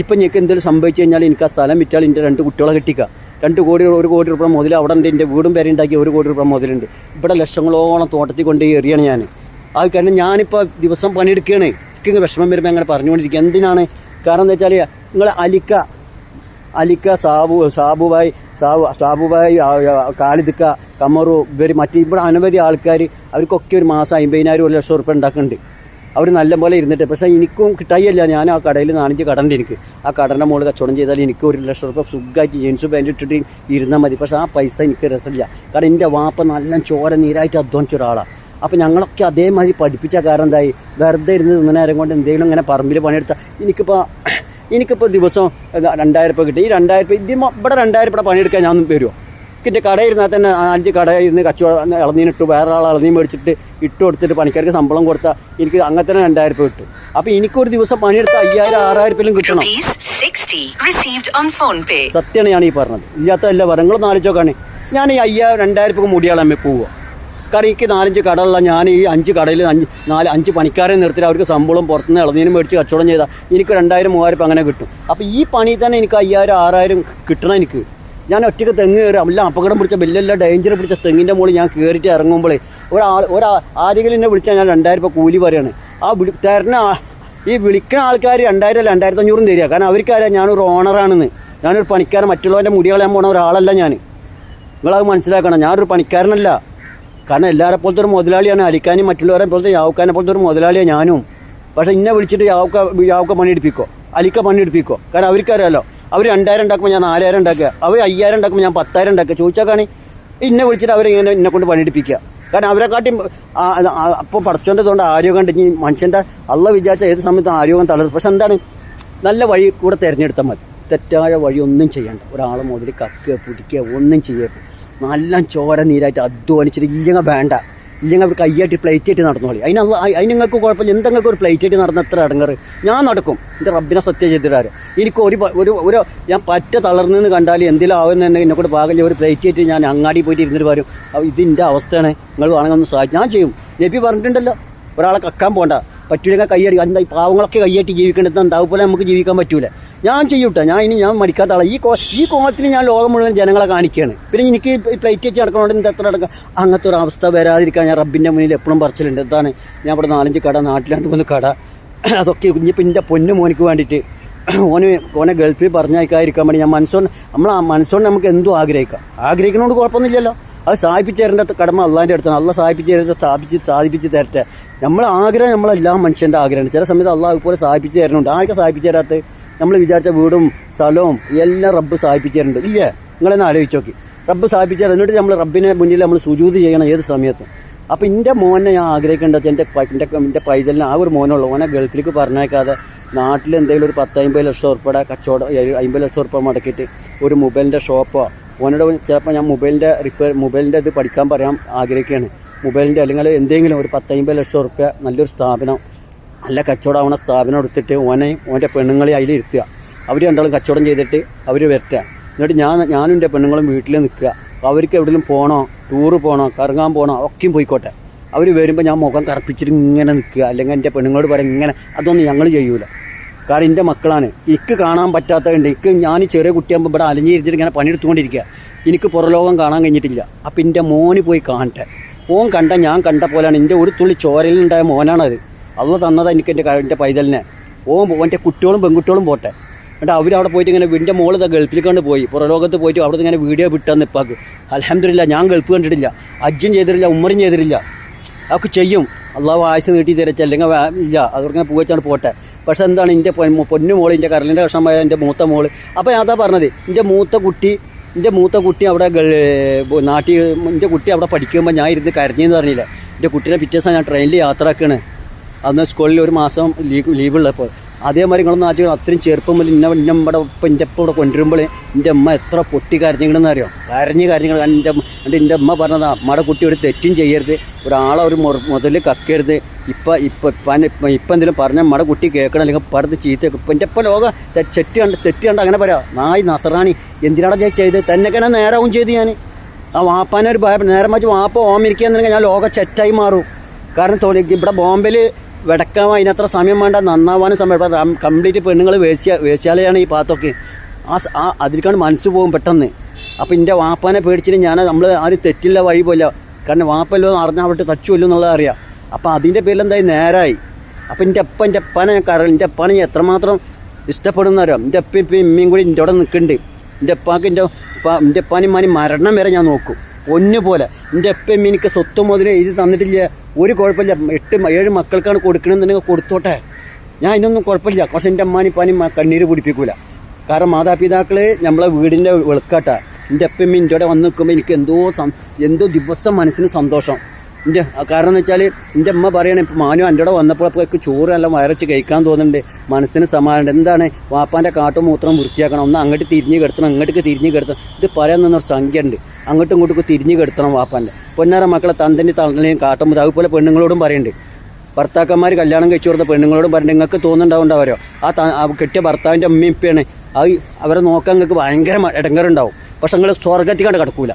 ഇപ്പം എനിക്ക് എന്തെങ്കിലും സംഭവിച്ചു കഴിഞ്ഞാൽ എനിക്ക് ആ സ്ഥലം വിറ്റാൽ എൻ്റെ 2 കുട്ടികളെ കെട്ടിക്കുക. 2 കോടി 1 കോടി രൂപ മുതൽ അവിടെ ഉണ്ട്. എൻ്റെ വീടും പേര് ഉണ്ടാക്കി 1 കോടി രൂപ മുതലുണ്ട്. ഇവിടെ ലക്ഷങ്ങളോളം തോട്ടത്തിൽ കൊണ്ട് എറിയാണ് ഞാൻ. അത് കാരണം ഞാനിപ്പോൾ ദിവസം പണിയെടുക്കുകയാണ്. എനിക്ക് വിഷമം വരുമ്പോൾ അങ്ങനെ പറഞ്ഞുകൊണ്ടിരിക്കുക. എന്തിനാണ്? കാരണം എന്താ വെച്ചാൽ നിങ്ങൾ അലിക്ക സാബുബായി കാലിദിക്ക കമറു ഇവർ ഇവിടെ അനവധി ആൾക്കാർ അവർക്കൊക്കെ ഒരു മാസം 50,000 1 ലക്ഷം ഉറുപ്പ്യ ഉണ്ടാക്കുന്നുണ്ട്. അവർ നല്ല പോലെ ഇരുന്നിട്ട്. പക്ഷേ എനിക്കും കിട്ടായില്ല. ഞാൻ ആ കടയിൽ 4-5 കടണ്ട്. എനിക്ക് ആ കടൻ്റെ മുകളിൽ കച്ചവടം ചെയ്താൽ എനിക്ക് 1 ലക്ഷം ഉറുപ്പ്യ സുഖമായിട്ട് ജീൻസ് പാൻറ്റ് ഇട്ടിട്ട് ഇരുന്നാൽ മതി. പക്ഷേ ആ പൈസ എനിക്ക് രസമില്ല. കാരണം എൻ്റെ വാപ്പ നല്ല ചോര നീരായിട്ട് അധ്വാനിച്ച ഒരാളാണ്. അപ്പോൾ ഞങ്ങളൊക്കെ അതേമാതിരി പഠിപ്പിച്ച കാരണം എന്തായി, വെറുതെ ഇരുന്ന് നേരം കൊണ്ട് എന്തെങ്കിലും ഇങ്ങനെ പറമ്പിൽ പണിയെടുത്താൽ എനിക്കിപ്പോൾ ദിവസം 2,000 രൂപ കിട്ടി. ഈ 2,000 രൂപ ഇവിടെ 2,000 രൂപ പണിയെടുക്കാൻ ഞാൻ വരുമോ? എൻ്റെ കടയിരുന്നാൽ തന്നെ 5 കടയിൽ നിന്ന് കച്ചവടം ഇളനീനിട്ടു, വേറെ ആൾ ഇളനീൻ മേടിച്ചിട്ട് ഇട്ട് കൊടുത്തിട്ട് പണിക്കാർക്ക് ശമ്പളം കൊടുത്താൽ എനിക്ക് അങ്ങനെ തന്നെ 2,000 രൂപ കിട്ടും. അപ്പോൾ എനിക്കൊരു ദിവസം പണിയെടുത്താൽ 5,000-6,000 രൂപയും കിട്ടണം. സത്യമാണ് ഞാൻ ഈ പറഞ്ഞത്. ഇല്ലാത്തതല്ല പറ. നിങ്ങൾ നാലിച്ചോക്കാണ്. ഞാൻ ഈ 2,000 രൂപ മുടിയാളമ്മ പോവുക. കാരണം എനിക്ക് 4-5 കടയുള്ള ഞാൻ ഈ 5 കടയിൽ 5 പണിക്കാരെ നിർത്തിയിട്ട് അവർക്ക് ശമ്പളം പുറത്തുനിന്ന് ഇളനീനും മേടിച്ച് കച്ചവടം ചെയ്താൽ എനിക്ക് 2,000-3,000 രൂപ അങ്ങനെ കിട്ടും. അപ്പോൾ ഈ പണി തന്നെ എനിക്ക് 5,000-6,000 കിട്ടണം. എനിക്ക് ഞാൻ ഒറ്റയ്ക്ക് തെങ്ങ് കയറി എല്ലാം അപകടം പിടിച്ച വലിയ ഡേഞ്ചർ പിടിച്ച തെങ്ങിൻ്റെ മുകളിൽ ഞാൻ കയറിയിട്ട് ഇറങ്ങുമ്പോൾ ആരെങ്കിലും എന്നെ വിളിച്ചാൽ ഞാൻ 2,000 രൂപ കൂലി പറയാണ്. തരുന്ന ഈ വിളിക്കുന്ന ആൾക്കാർ 2,000-2,500 തരിക. കാരണം അവർക്കറിയാം ഞാനൊരു ഓണറാണെന്ന്. ഞാനൊരു പണിക്കാരൻ, മറ്റുള്ളവൻ്റെ മുടി കളയാൻ പോണ ഒരാളല്ല ഞാൻ. നിങ്ങളത് മനസ്സിലാക്കണം. ഞാനൊരു പണിക്കാരനല്ല. കാരണം എല്ലാവരെ പോലത്തെ ഒരു മുതലാളിയാണ്. അലിക്കാനും മറ്റുള്ളവരെ പോലത്തെ യാവുക്കാനെ പോലത്തെ ഒരു മുതലാളിയാണ് ഞാനും. പക്ഷേ ഇന്നെ വിളിച്ചിട്ട് യാവുക്ക പണിയെടുപ്പിക്കോ, അലിക്ക പണിയെടുപ്പിക്കോ. കാരണം അവർക്കറിയാമല്ലോ. അവർ 2,000 ഉണ്ടാക്കുമ്പോൾ ഞാൻ 4,000 ഉണ്ടാക്കുക. അവർ 5,000 ഉണ്ടാക്കുമ്പോൾ ഞാൻ 10,000 ഉണ്ടാക്കുക. ചോദിച്ചാൽ ഇന്നെ വിളിച്ചിട്ട് അവരിങ്ങനെ എന്നെ കൊണ്ട് പണിയെടുപ്പിക്കുക. കാരണം അവരെക്കാട്ടി അപ്പോൾ പഠിച്ചോണ്ടതുകൊണ്ട് ആരോഗ്യം കണ്ടിട്ട് മനുഷ്യൻ്റെ അള്ള വിചാരിച്ച ഏത് സമയത്തും ആരോഗ്യം തളരും. പക്ഷെ എന്താണ്, നല്ല വഴി കൂടെ തിരഞ്ഞെടുത്താൽ മതി. തെറ്റായ വഴി ഒന്നും ചെയ്യണ്ട. ഒരാളെ മുതൽ കക്കുക പിടിക്കുക ഒന്നും ചെയ്യരുത്. നല്ല ചോര നീരായിട്ട് അധ്വാനിച്ചിട്ട് ഇല്ലെങ്കിൽ വേണ്ട. ഇല്ലെങ്കിൽ അവർ കയ്യായിട്ട് പ്ലേറ്റ് ആയിട്ട് നടന്നോളി. അതിന് നിങ്ങൾക്ക് കുഴപ്പമില്ല. എന്തെങ്കിലും ഒരു പ്ലേറ്റ് ആയിട്ട് നടന്ന എത്ര അടങ്ങറ് ഞാൻ നടക്കും. എൻ്റെ റബ്ബിനെ സത്യം ചെയ്തിട്ടാര്. എനിക്ക് ഒരു ഞാൻ പറ്റ തളർന്നെന്ന് കണ്ടാൽ എന്തെങ്കിലും ആവുന്ന എന്നെക്കൂടെ പാകില്ല. ഒരു പ്ലേറ്റ് ആയിട്ട് ഞാൻ അങ്ങാടി പോയിട്ട് ഇരുന്നിട്ട് വരും. ഇതിൻ്റെ അവസ്ഥയാണ്, നിങ്ങൾ വേണമെങ്കിൽ ഒന്ന് സഹായിക്കും. ഞാൻ ചെയ്യും. നബി പറഞ്ഞിട്ടുണ്ടല്ലോ, ഒരാളെ കക്കാൻ പോകണ്ട, പറ്റൂലെങ്കിൽ കയ്യടി. എന്താ ഈ പാവങ്ങളൊക്കെ കയ്യായിട്ട് ജീവിക്കേണ്ടത് എന്താ പോലെ നമുക്ക് ജീവിക്കാൻ പറ്റൂല. ഞാൻ ചെയ്യൂട്ടെ. ഞാൻ മടിക്കാത്ത ആളാണ്. ഈ കോലത്തിൽ ഞാൻ ലോകം മുഴുവൻ ജനങ്ങളെ കാണിക്കുകയാണ്. പിന്നെ എനിക്ക് പ്ലേറ്റ് വെച്ച് നടക്കണോണ്ട് എന്താ എത്ര നടക്കുക. അങ്ങനത്തെ ഒരു അവസ്ഥ വരാതിരിക്കാൻ ഞാൻ റബ്ബിൻ്റെ മുന്നിൽ എപ്പോഴും പറച്ചിലുണ്ട്. എന്താണ്, ഞാൻ ഇവിടെ 4-5 കട, നാട്ടിലാണ്ട് 3 കട, അതൊക്കെ ഇനിയിപ്പോൾ എൻ്റെ പൊന്നു മോനിക്ക് വേണ്ടിയിട്ട് ഓനെ ഗൾഫിൽ പറഞ്ഞയക്കാതിരിക്കാൻ വേണ്ടി ഞാൻ മനസ്സോണ്ട് നമുക്ക് എന്തും ആഗ്രഹിക്കുന്നതുകൊണ്ട് കുഴപ്പമൊന്നുമില്ലല്ലോ. അത് സാധിപ്പിച്ച് തരേണ്ട കടമ അള്ളാൻ്റെ അടുത്താണ്. അള്ള സാധിപ്പിച്ച് തരുന്നത് സാധിപ്പിച്ച് തരട്ടെ. നമ്മളാഗ്രഹം നമ്മളെല്ലാ മനുഷ്യൻ്റെ ആഗ്രഹമാണ്. ചില സമയത്ത് അള്ളാഹ് പോലെ സാധിപ്പിച്ച് തരുന്നുണ്ട്. ആർക്കും സാധിപ്പിച്ച് തരാത്ത നമ്മൾ വിചാരിച്ച വീടും സ്ഥലവും എല്ലാം റബ്ബ് സാധിപ്പിച്ച് തരുന്നുണ്ട്. ഇല്ലേ? നിങ്ങളെന്നെ ആലോചിച്ച് നോക്കി. റബ്ബ് സാധിപ്പിച്ച് തരാം. എന്നിട്ട് നമ്മൾ റബ്ബിനെ മുന്നിൽ നമ്മൾ സുജൂദ് ചെയ്യണം ഏത് സമയത്തും. അപ്പോൾ എൻ്റെ മോനെ ഞാൻ ആഗ്രഹിക്കേണ്ടത് എൻ്റെ പൈതലിന് ആ ഒരു മോനുള്ളൂ. ഓനെ ഗൾഫിലേക്ക് പറഞ്ഞേക്കാതെ നാട്ടിൽ എന്തെങ്കിലും ഒരു 10-50 ലക്ഷം ഉറുപ്പിയുടെ കച്ചവടം, 50 ലക്ഷം ഉറുപ്പിക മുടക്കിയിട്ട് ഒരു മൊബൈലിൻ്റെ ഷോപ്പോ, ഓനോട് ചിലപ്പോൾ ഞാൻ മൊബൈലിൻ്റെ ഇത് പഠിക്കാൻ പറയാൻ ആഗ്രഹിക്കുകയാണ്. മൊബൈലിൻ്റെ അല്ലെങ്കിൽ എന്തെങ്കിലും ഒരു 10-50 ലക്ഷം ഉറുപ്പിക നല്ലൊരു സ്ഥാപനം, നല്ല കച്ചവടമാവണ സ്ഥാപനം എടുത്തിട്ട് ഓൻ്റെ പെണ്ണുങ്ങളെ അതിൽ ഇരുത്തുക. അവർ രണ്ടാളും കച്ചവടം ചെയ്തിട്ട് അവർ വരട്ടെ. എന്നിട്ട് ഞാനും എൻ്റെ പെണ്ണുങ്ങളും വീട്ടിൽ നിൽക്കുക. അവർക്ക് എവിടെയെങ്കിലും പോകണോ, ടൂറ് പോകണോ, കറങ്ങാൻ പോകണോ ഒക്കെയും പോയിക്കോട്ടെ. അവർ വരുമ്പോൾ ഞാൻ മുഖം കറുപ്പിച്ചിട്ട് ഇങ്ങനെ നിൽക്കുക. അല്ലെങ്കിൽ എൻ്റെ പെണ്ണുങ്ങളോട് പറയും ഇങ്ങനെ. അതൊന്നും ഞങ്ങൾ ചെയ്യൂല. കാരണം എൻ്റെ മക്കളാണ്. എനിക്ക് കാണാൻ പറ്റാത്തതുണ്ട്. ഞാൻ ചെറിയ കുട്ടിയാകുമ്പോൾ ഇവിടെ അലഞ്ഞിരിച്ചിട്ട് ഇങ്ങനെ പണിയെടുത്തുകൊണ്ടിരിക്കുക. എനിക്ക് പുറലോകം കാണാൻ കഴിഞ്ഞിട്ടില്ല. അപ്പം എൻ്റെ മോന് പോയി കാണട്ടെ. ഓൻ കണ്ട ഞാൻ കണ്ട പോലെയാണ്. എൻ്റെ ഒരു തുള്ളി ചോരയിലുണ്ടായ മോനാണത്. അള്ള തന്നതാണ് എനിക്ക് എൻ്റെ പൈതലിനെ. ഓൻ്റെ കുട്ടികളും പെൺകുട്ടികളും പോട്ടെ. എന്നിട്ട് അവരവിടെ പോയിട്ട് ഇങ്ങനെ എൻ്റെ മോള് ഗൾഫിൽ കണ്ട് പോയി, പുറലോകത്ത് പോയിട്ട് അവിടെ ഇങ്ങനെ വീഡിയോ വിട്ടാന്ന് ഇപ്പാക്ക്. അൽഹംദുലില്ലാ, ഞാൻ ഗൾഫ് കണ്ടിട്ടില്ല, ഹജ്ജും ചെയ്തിട്ടില്ല, ഉമ്മറും ചെയ്തിട്ടില്ല. അതൊക്കെ ചെയ്യും. അള്ളാഹു ആയുസ് നീട്ടി തരച്ച, അല്ലെങ്കിൽ ഇല്ല അതോടങ്ങനെ പോയിച്ചാണ് പോട്ടെ. പക്ഷെ എന്താണ്, എൻ്റെ പൊന്നു മോള്, എൻ്റെ കരളിൻ്റെ കഷ്ണമായ എൻ്റെ മൂത്ത മോള്. അപ്പോൾ അതാ പറഞ്ഞത്, എൻ്റെ മൂത്ത കുട്ടി അവിടെ നാട്ടിൽ, എൻ്റെ കുട്ടി അവിടെ പഠിക്കുമ്പോൾ ഞാൻ ഇരുന്ന് കരഞ്ഞെന്ന് പറഞ്ഞില്ല. എൻ്റെ കുട്ടീനെ പിറ്റേ ദിവസം ഞാൻ ട്രെയിനിൽ യാത്രയാക്കുകയാണ്. അന്ന് സ്കൂളിൽ 1 മാസം ലീവുള്ളപ്പോൾ. അതേമാതിരി നിങ്ങളൊന്നും ആദ്യം അത്രയും ചെറുപ്പം മുതൽ എൻ്റെ ഇവിടെ കൊണ്ടുവരുമ്പോൾ എൻ്റെ അമ്മ എത്ര പൊട്ടി കരഞ്ഞിക്കണമെന്ന് അറിയോ. കരഞ്ഞിക്കണം. എൻ്റെ അമ്മ പറഞ്ഞതാ, അമ്മയുടെ കുട്ടി ഒരു തെറ്റും ചെയ്യരുത്, ഒരാളെ ഒരു മുതൽ കക്കരുത്. ഇപ്പം എന്തെങ്കിലും പറഞ്ഞാൽ അമ്മയുടെ കുട്ടി കേൾക്കണം, അല്ലെങ്കിൽ പറഞ്ഞ് ചീത്ത. ഇപ്പം എൻ്റെ ഇപ്പം ലോകം തെറ്റ് കണ്ട് അങ്ങനെ പറയാം. നായി നസറാണി എന്തിനാണ് ചെയ്ത് തന്നെയൊക്കെ ഞാൻ നേരാവും ചെയ്ത്. ഞാൻ ആ വാപ്പാനെ ഒരു നേരം വെച്ച് വാപ്പ ഓമിരിക്കുകയെന്നുണ്ടെങ്കിൽ ഞാൻ ലോക ചെറ്റായി മാറും. കാരണം ഇവിടെ ബോംബെയിൽ വെടക്കാൻ അതിനത്ര സമയം വേണ്ട, നന്നാവാനും സമയം. കംപ്ലീറ്റ് പെണ്ണുങ്ങൾ വേശ്യാലയാണ് ഈ ഭാഗത്തൊക്കെ. അതിലേക്കാണ് മനസ്സ് പോകും പെട്ടെന്ന്. അപ്പോൾ എൻ്റെ വാപ്പാനെ പേടിച്ചിട്ട് നമ്മൾ ആരും തെറ്റില്ല വഴി പോയില്ല. കാരണം വാപ്പല്ലോ എന്ന് അറിഞ്ഞാൽ അവിടെ തച്ചുമല്ലോ എന്നുള്ളത് അറിയാം. അപ്പോൾ അതിൻ്റെ പേരിൽ എന്തായി നേരായി. അപ്പോൾ എൻ്റെ അപ്പനെ എൻ്റെ അപ്പനെ എത്രമാത്രം ഇഷ്ടപ്പെടുന്നവരോ. എൻ്റെ അപ്പയും ഇമ്മയും കൂടി എൻ്റെ അവിടെ നിൽക്കുന്നുണ്ട്. എൻ്റെ അപ്പാക്ക് എൻ്റെ അപ്പാനും മാനും മരണം വരെ ഞാൻ നോക്കും ഒന്നുപോലെ. എൻ്റെ അപ്പയും എനിക്ക് സ്വത്ത് മുതൽ എഴുതി തന്നിട്ടില്ല, ഒരു കുഴപ്പമില്ല. 8-7 മക്കൾക്കാണ് കൊടുക്കണമെന്നുണ്ടെങ്കിൽ കൊടുത്തോട്ടെ, ഞാൻ ഇതിനൊന്നും കുഴപ്പമില്ല. പക്ഷെ എൻ്റെ അമ്മാനും പാനും കണ്ണീര് പിടിപ്പിക്കൂല. കാരണം മാതാപിതാക്കൾ നമ്മളെ വീടിൻ്റെ വെളുക്കാട്ടാ. എൻ്റെ അപ്പയും എൻ്റെ അവിടെ വന്ന് നിൽക്കുമ്പോൾ എനിക്ക് എന്തോ ദിവസം മനസ്സിന് സന്തോഷം. കാരണം എന്ന് വെച്ചാൽ എൻ്റെ അമ്മ പറയണേ, ഇപ്പോൾ മാനു എൻ്റെ അവിടെ വന്നപ്പോഴേക്ക് ചോറ് എല്ലാം വയറച്ച് കഴിക്കാൻ തോന്നുന്നുണ്ട്, മനസ്സിന് സമാധാനം. എന്താണ് വാപ്പാൻ്റെ കാട്ടും മൂത്രം വൃത്തിയാക്കണം, ഒന്ന് അങ്ങോട്ട് തിരിഞ്ഞ് കിടത്തണം, അങ്ങോട്ടേക്ക് തിരിഞ്ഞ് കിടത്തണം. ഇത് പറയാൻ നിന്നൊരു സംഖ്യ ഉണ്ട്. അങ്ങോട്ടും ഇങ്ങോട്ടേക്ക് തിരിഞ്ഞ് കിടത്തണം വാപ്പാൻ്റെ. പൊന്നാര മക്കളെ തന്തൻ്റെ തള്ളനെയും കാട്ടുമ്പോൾ അതുപോലെ പെണ്ണുങ്ങളോടും പറയുന്നുണ്ട്. ഭർത്താക്കന്മാർ കല്യാണം കഴിച്ചു കൊടുത്ത പെണ്ണുങ്ങളോടും പറഞ്ഞിട്ട് നിങ്ങൾക്ക് തോന്നുന്നുണ്ടാവുണ്ടാവരോ ആ കെട്ടിയ ഭർത്താവിൻ്റെ അമ്മയും ഇപ്പയാണ് അവരെ നോക്കാൻ നിങ്ങൾക്ക് ഭയങ്കര ഇടങ്ങറുണ്ടാവും. പക്ഷെ നിങ്ങൾ സ്വർഗത്തിൽ കണ്ട് കിടക്കൂല.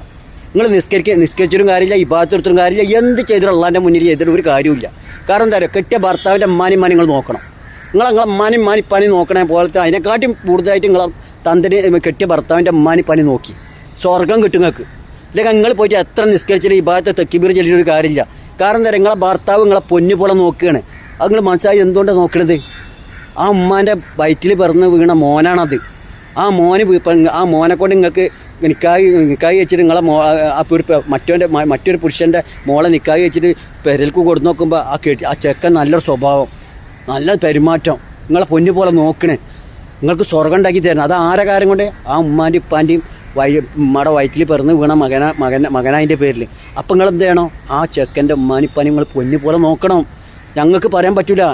നിങ്ങൾ നിസ്കരിച്ചിട്ടും കാര്യമില്ല, ഇബാദത്തെടുത്തിട്ടും കാര്യമില്ല, എന്ത് ചെയ്തിട്ടും അള്ളാൻ്റെ മുന്നിൽ ചെയ്തിട്ട് ഒരു കാര്യമില്ല. കാരണം എന്താ പറയുക, കെട്ടിയ ഭർത്താവിൻ്റെ അമ്മാനും നിങ്ങൾ നോക്കണം. നിങ്ങളെ അമ്മാനും മാനിപ്പാനി നോക്കണേ പോലത്തെ അതിനെക്കാട്ടും കൂടുതലായിട്ട് നിങ്ങളെ തന്തന് കെട്ടിയ ഭർത്താവിൻ്റെ അമ്മാനിപ്പാനി നോക്കി സ്വർഗം കിട്ടും നിങ്ങൾക്ക്. ഇല്ലെങ്കിൽ നിങ്ങൾ പോയിട്ട് എത്ര നിസ്കരിച്ചിട്ട് ഇബാദത്ത് തെക്കിബീർ ചെല്ലിയൊരു കാര്യമില്ല. കാരണം എന്താ പറയുക, നിങ്ങളെ ഭർത്താവ് നിങ്ങളെ പൊന്നു പോലെ നോക്കുകയാണ്. അത് നിങ്ങൾ മനസ്സിലായി എന്തുകൊണ്ടാണ് നോക്കണത്? ആ ഉമ്മാൻ്റെ വയറ്റിൽ പിറന്ന് വീണ മോനാണത്. ആ മോനെ കൊണ്ട് നിങ്ങൾക്ക് നിക്കായി വെച്ചിട്ട് നിങ്ങളെ മറ്റൊരു പുരുഷൻ്റെ മോളെ നിക്കായി വെച്ചിട്ട് പെരൽക്ക് കൊടുത്ത് നോക്കുമ്പോൾ ആ ചെക്കൻ നല്ലൊരു സ്വഭാവം, നല്ല പെരുമാറ്റം, നിങ്ങളെ പൊന്നു പോലെ നോക്കണേ, നിങ്ങൾക്ക് സ്വർഗം ഉണ്ടാക്കി തരണം. അത് ആരെ കാര്യം കൊണ്ട്? ആ ഉമ്മാൻ്റെയും ഉപ്പാൻ്റെയും ഉമ്മയുടെ വയറ്റിൽ പിറന്ന് വീണ മകനായതിൻ്റെ പേരിൽ. അപ്പം നിങ്ങൾ എന്ത് ചെയ്യണം? ആ ചെക്കൻ്റെ ഉമ്മാനിപ്പാനും നിങ്ങൾ പൊന്നു പോലെ നോക്കണം. ഞങ്ങൾക്ക് പറയാൻ പറ്റില്ല.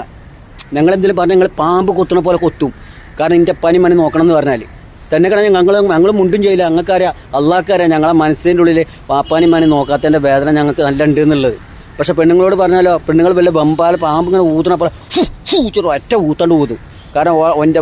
ഞങ്ങളെന്തെങ്കിലും പറഞ്ഞാൽ നിങ്ങൾ പാമ്പ് കൊത്തുന്ന പോലെ കൊത്തും. കാരണം എൻ്റെ പനി മണി നോക്കണം എന്ന് പറഞ്ഞാൽ തന്നെ കാരണം ഞങ്ങൾ മുണ്ടും ചെയ്യില്ല. ഞങ്ങൾക്കറിയാം, അള്ളാഹ്ക്കറിയാം ഞങ്ങളെ മനസ്സിൻ്റെ ഉള്ളിൽ പാപ്പാനും മണി നോക്കാത്തതിൻ്റെ വേദന ഞങ്ങൾക്ക് നല്ല ഉണ്ട് എന്നുള്ളത്. പക്ഷേ പെണ്ണുങ്ങളോട് പറഞ്ഞാലോ, പെണ്ണുങ്ങൾ വല്ല ബമ്പാൽ പാമ്പ് ഇങ്ങനെ ഊതണ പോലെ ഒറ്റ ഊത്തണ്ട് ഊതും. കാരണം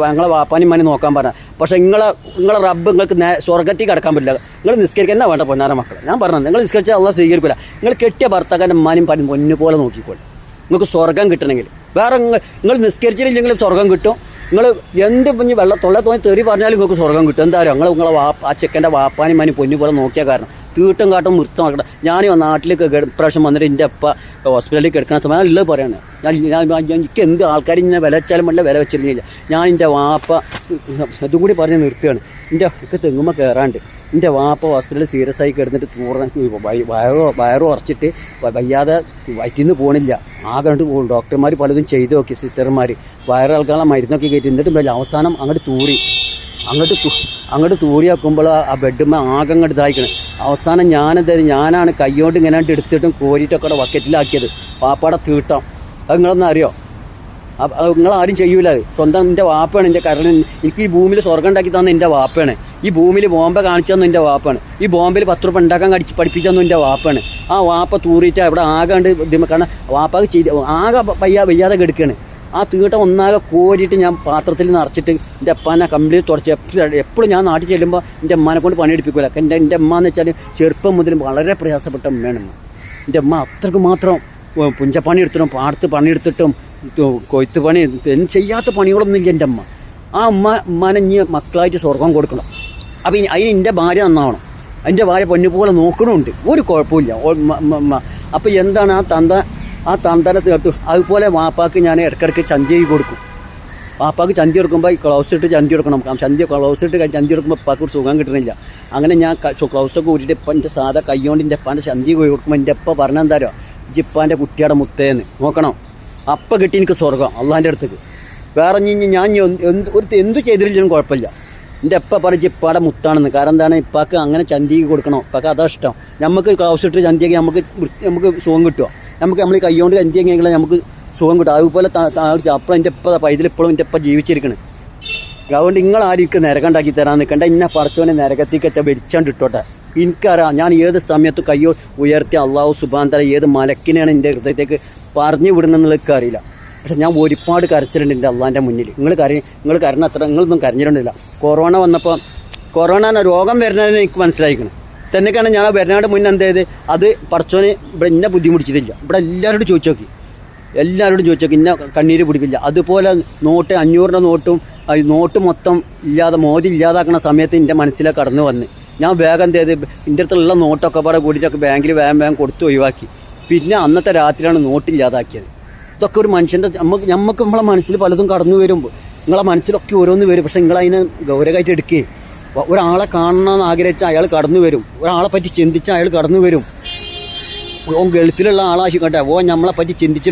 ഞങ്ങളെ വാപ്പാനും മണി നോക്കാൻ പറഞ്ഞാൽ. പക്ഷേ നിങ്ങളെ റബ്ബ് നിങ്ങൾക്ക് സ്വർഗത്തിൽ കിടക്കാൻ പറ്റില്ല. നിങ്ങൾ നിസ്കരിക്കാൻ തന്നെ വേണ്ട പൊന്നാര മക്കളെ. ഞാൻ പറഞ്ഞത് നിങ്ങൾ നിസ്കരിച്ചാൽ അള്ളാഹ് സ്വീകരിക്കില്ല. നിങ്ങൾ കെട്ടിയ ഭർത്താക്കാൻ്റെ ഉമ്മാനും പനി പൊന്നു പോലെ നോക്കിക്കോളൂ. നിങ്ങൾക്ക് സ്വർഗം കിട്ടണമെങ്കിൽ. വേറെ നിങ്ങൾ നിസ്കരിച്ചില്ലെങ്കിലും സ്വർഗം കിട്ടും. നിങ്ങൾ എന്ത് ഇപ്പം വെള്ളത്തൊള്ള തോന്നി തെറി പറഞ്ഞാലും നിങ്ങൾക്ക് സ്വർഗം കിട്ടും. എന്തായാലും നിങ്ങളെ ആ ചെക്കൻ്റെ വാപ്പാനും മനി പൊന്നു പോലെ നോക്കിയ കാരണം തീട്ടും കാട്ടും വൃത്തമാക്കണം. ഞാൻ നാട്ടിലേക്ക് ഇപ്രാവശ്യം വന്നിട്ട് എൻ്റെ അപ്പ ഹോസ്പിറ്റലിൽ കിടക്കുന്ന സമയം ഉള്ളത് പറയാണ്. എനിക്ക് എന്ത് ആൾക്കാർ ഇങ്ങനെ വില വെച്ചാലും വല്ല വില വെച്ചിരുന്നില്ല. ഞാൻ എൻ്റെ വാപ്പ അതും കൂടി പറഞ്ഞ് നിർത്തുകയാണ്. എൻ്റെ ഒക്കെ തെങ്ങുമ്പോൾ കയറാണ്ട് എൻ്റെ വാപ്പ ഹോസ്പിറ്റലിൽ സീരിയസ് ആയി കിടന്നിട്ട് വയറ് ഉറച്ചിട്ട് വയ്യാതെ വയറ്റിന്ന് പോകണില്ല. ആകെ കണ്ട് പോകും. ഡോക്ടർമാർ പലതും ചെയ്തു നോക്കി, സിസ്റ്റർമാർ വയറാൾക്കാളെ മരുന്നൊക്കെ കയറ്റി. എന്നിട്ട് അവസാനം അങ്ങോട്ട് തൂറിയാക്കുമ്പോൾ ആ ബെഡുമ്മ ആകെ അങ്ങോട്ട് ഇതായിക്കണം. അവസാനം ഞാനാണ് കൈയോണ്ട് ഇങ്ങനെ എടുത്തിട്ടും കോരിയിട്ടൊക്കെ അവിടെ ബക്കറ്റിലാക്കിയത്. പാപ്പാടെ തീട്ടം അത് നിങ്ങളൊന്നും അറിയോ? നിങ്ങളാരും ചെയ്യൂല. അത് സ്വന്തം എൻ്റെ വാപ്പയാണ്. എൻ്റെ കാരണം എനിക്ക് ഈ ഭൂമിയിൽ സ്വർഗം ഉണ്ടാക്കി തന്ന എൻ്റെ വാപ്പയാണ്. ഈ ഭൂമിയിൽ ബോംബെ കാണിച്ചു തന്നു എൻ്റെ വാപ്പാണ്. ഈ ബോംബെയിൽ 10 രൂപ ഉണ്ടാക്കാൻ പഠിപ്പിച്ചു തന്നു എൻ്റെ വാപ്പാണ്. ആ വാപ്പ തൂറിയിട്ട് ഇവിടെ ആകെ ഉണ്ട്. കാരണം വാപ്പാക്ക് ആകെ വയ്യാതെ കെടുക്കുകയാണ്. ആ തീട്ടം ഒന്നാകെ കോരിയിട്ട് ഞാൻ പാത്രത്തിൽ നിറച്ചിട്ട് എൻ്റെ അപ്പാനെ കംപ്ലീറ്റ് തുടച്ച് എപ്പോഴും ഞാൻ നാട്ടിൽ ചെല്ലുമ്പോൾ എൻ്റെ അമ്മാനെ കൊണ്ട് പണിയെടുപ്പിക്കില്ല. എൻ്റെ അമ്മ എന്ന് വെച്ചാൽ ചെറുപ്പം മുതൽ വളരെ പ്രയാസപ്പെട്ട അമ്മയാണ്. എൻ്റെ അമ്മ അത്രക്ക് മാത്രം പുഞ്ചപ്പണി എടുത്തിട്ടും പാടത്ത് പണിയെടുത്തിട്ടും കൊയ്ത്ത് പണി ചെയ്യാത്ത പണികളൊന്നും ഇല്ല എൻ്റെ അമ്മ. ആ ഉമ്മാനെ ഇനി മക്കളായിട്ട് സ്വർഗം കൊടുക്കണം. അപ്പം അതിന് എൻ്റെ ഭാര്യ നന്നാവണം. എൻ്റെ ഭാര്യ പൊന്നുപോലെ നോക്കണമുണ്ട്, ഒരു കുഴപ്പമില്ല. അപ്പോൾ എന്താണ് ആ തന്തനെ തീർത്തു. അതുപോലെ വാപ്പാക്ക് ഞാൻ ഇടയ്ക്കിടയ്ക്ക് ചന്തി കൊടുക്കും. വാപ്പാക്ക് ചന്തി കൊടുക്കുമ്പോൾ ഗ്ലൗസ് ഇട്ട് ചന്തി കൊടുക്കണം. ഗ്ലൗസ് ഇട്ട് ചന്തി കൊടുക്കുമ്പോൾ ഉപ്പാക്ക് ഒരു സുഖം കിട്ടണില്ല. അങ്ങനെ ഞാൻ ഗ്ലൗസൊക്കെ കൂട്ടിയിട്ട് ഇപ്പം എൻ്റെ സാധാ കൈകൊണ്ട് എൻ്റെ അപ്പാൻ്റെ ചന്തി കൊടുക്കുമ്പോൾ എൻ്റെ അപ്പ പറഞ്ഞെന്താരോ, ജിപ്പാൻ്റെ കുട്ടിയുടെ മുത്തേന്ന് നോക്കണം. അപ്പം കിട്ടി എനിക്ക് സ്വർഗം അള്ളാൻ്റെ അടുത്തേക്ക്. വേറെ ഞാൻ എന്ത് ചെയ്തിട്ടില്ലും കുഴപ്പമില്ല. എൻ്റെ അപ്പ പറഞ്ഞ് ഇപ്പാടെ മുത്താണെന്ന്. കാരണം എന്താണ്, ഇപ്പാക്ക് അങ്ങനെ ചന്തി കൊടുക്കണോ, ഇപ്പാക്ക് അതാ ഇഷ്ടം. നമുക്ക് ഗ്ലൗസ് ഇട്ട് ചന്തിയൊക്കെ നമുക്ക് സുഖം കിട്ടുമോ? നമ്മൾ ഈ കൈകൊണ്ട് ചന്തിയെങ്കിൽ നമുക്ക് സുഖം കിട്ടും. അതുപോലെ അപ്പോൾ എൻ്റെ അപ്പ പൈതലിപ്പോഴും എൻ്റെ അപ്പ ജീവിച്ചിരിക്കണം. അതുകൊണ്ട് നിങ്ങളായിരിക്കും നരകണ്ടാക്കി തരാൻ നിൽക്കണ്ട. ഇന്ന പറച്ചവനെ നരകത്തേക്ക് വെച്ചാൽ വെടിച്ചാണ്ട് ഇട്ടോട്ടെ. എനിക്കറിയാം, ഞാൻ ഏത് സമയത്ത് കയ്യോ ഉയർത്തി അള്ളാഹു സുബ്ഹാനഹു വ തആല ഏത് മലക്കിനെയാണ് എൻ്റെ ഹൃദയത്തേക്ക് പറഞ്ഞു വിടുന്നതെന്നുള്ളതൊക്കെ അറിയില്ല. പക്ഷെ ഞാൻ ഒരുപാട് കരച്ചിലുണ്ട് എൻ്റെ അള്ളാൻ്റെ മുന്നിൽ. നിങ്ങൾ കരണ അത്ര നിങ്ങളൊന്നും കരഞ്ഞിട്ടുണ്ടില്ല. കൊറോണ വന്നപ്പോൾ കൊറോണ രോഗം വരുന്നതെന്ന് എനിക്ക് മനസ്സിലായിക്കണം. തന്നെ കാരണം ഞാൻ വരുന്നതിൻ്റെ മുന്നേ എന്ത് ചെയ്ത് അത് പറച്ചോനെ ഇവിടെ എന്നെ ബുദ്ധിമുട്ടിച്ചിട്ടില്ല. ഇവിടെ എല്ലാവരോടും ചോദിച്ചു നോക്കി. എല്ലാവരോടും ചോദിച്ചോക്കെ ഇന്ന കണ്ണീര് പിടിപ്പില്ല. അതുപോലെ നോട്ട് 500 നോട്ടും നോട്ട് മൊത്തം ഇല്ലാതെ മോദി ഇല്ലാതാക്കുന്ന സമയത്ത് എൻ്റെ മനസ്സിലേക്ക് കടന്നു വന്ന് ഞാൻ വേഗം എന്ത് ചെയ്ത് എൻ്റെ അടുത്തുള്ള നോട്ടൊക്കെ പാടെ കൂടിയിട്ടൊക്കെ ബാങ്കിൽ വേഗം കൊടുത്ത് ഒഴിവാക്കി. പിന്നെ അന്നത്തെ രാത്രിയാണ് നോട്ടില്ലാതാക്കിയത്. ഇതൊക്കെ ഒരു മനുഷ്യൻ്റെ നമുക്ക് നമ്മളെ മനസ്സിൽ പലതും കടന്നു വരുമ്പോൾ നിങ്ങളെ മനസ്സിലൊക്കെ ഓരോന്ന് വരും. പക്ഷെ നിങ്ങളതിനെ ഗൗരവമായിട്ട് എടുക്കുകയും ഒരാളെ കാണണമെന്ന് ആഗ്രഹിച്ചാൽ അയാൾ കടന്നു വരും. ഒരാളെ പറ്റി ചിന്തിച്ചാൽ അയാൾ കടന്നു വരും. ഗൾഫിലുള്ള ആളാശിക്കട്ടെ നമ്മളെ പറ്റി ചിന്തിച്ച്